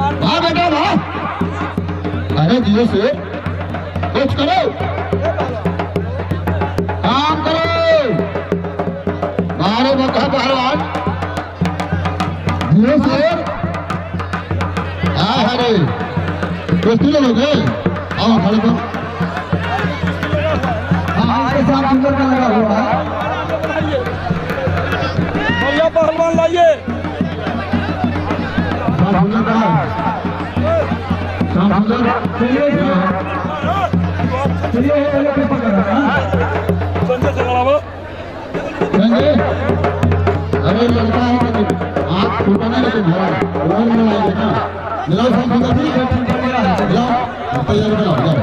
हाँ बेटा वाह, अरे धीरे से कुछ करो, काम करो, मारो बता पहलवान, धीरे से। हाँ अरे कुश्ती लोगे, आओ खड़े को। हाँ इसके साथ सुंदर का लगा हुआ है, भैया पहलवान लाइए। अरे लड़का है आँख फूटा नहीं लेकिन रोल बनाएंगे ना, मिलाओ सब मिलाओ तैयारी बनाओ जाओ,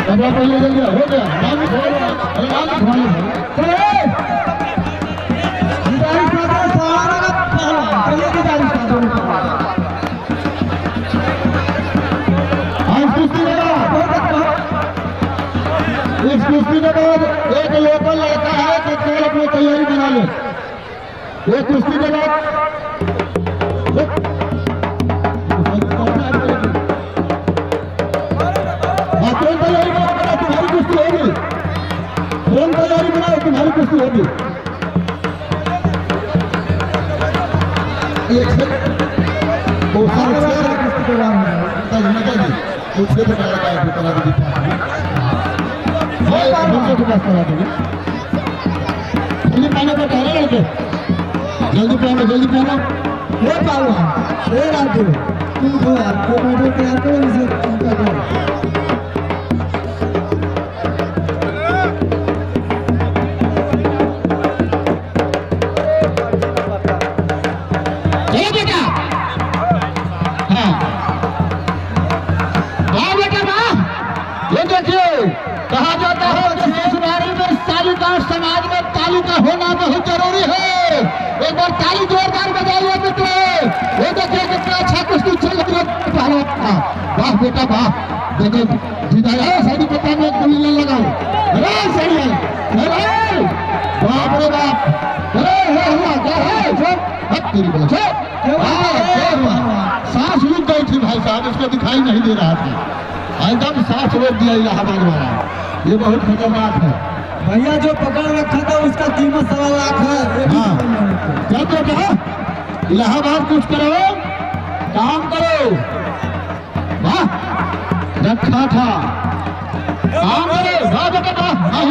कपड़ा पहले जल्दी हो गया, नाम इस कुश्ती के बाद एक लोकल लड़का है तो केवल अपनी तैयारी बना ले। ये कुश्ती के बाद तैयारी बनाओ, तुम्हारी कुश्ती होगी, तैयारी बनाओ तुम्हारी कुश्ती होगी। जल्दी पहनो तो टहरे लड़के, जल्दी पहनो जल्दी पहनो। ये पाओ ये राजू तुम तो आपको मैडल तैयार करो, इसे चिंता करो। चलो बेटा, हाँ वाह बेटा वाह, ये देखिए कहा जाता है कि ससुराली में साली का, समाज में ताली का होना बहुत जरूरी है। एक बार ताली जोरदार बजाइए मित्रों, ये देखिए कितना अच्छा कुश्ती चल रही है। वाह बेटा वाह, देखो जिताया साड़ी पता में गोली लगाओ, अरे सही है, अरे बाप रे बाप, अरे हुआ क्या है जो तेरी बोलो सांस रुक गई थी भाई साहब, इसको दिखाई नहीं दे रहा था, एकदम सांस रोक दिया इलाहाबाद वाला, ये बहुत खतरनाक है। भैया जो पकड़ रखा था उसका कीमत 1.25 लाख है। हाँ क्या तो कहा, इलाहाबाद कुछ करो, काम करो, वाह रखा था, काम करो, वाह बेटा वाह, हाँ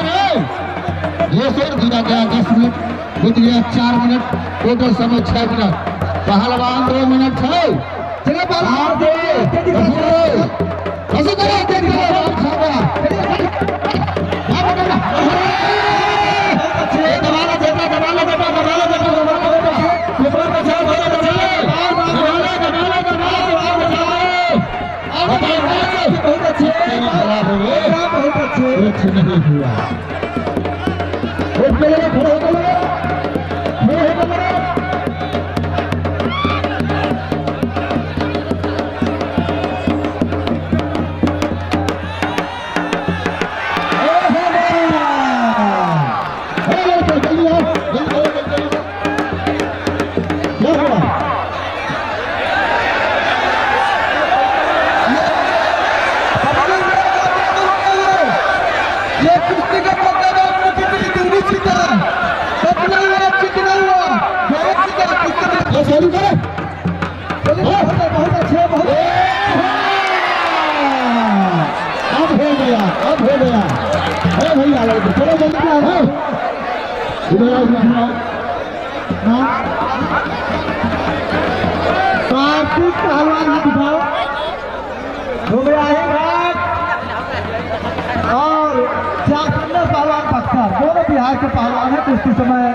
ये शेर गिरा गया, 10 मिनट बीत गया, 4 मिनट टोटल समय 6 मिनट, पहलवान 2 मिनट है, चलो पहलवान दे ऐसे करो, नहीं हुआ अब हो गया, अरे भैया चलो जल्दी आओ, इधर आओ, कार्तिक पहलवान दिखाओ, हो गया है और पहलवान बक्सर, दोनों बिहार के पहलवान है कुश्ती समय।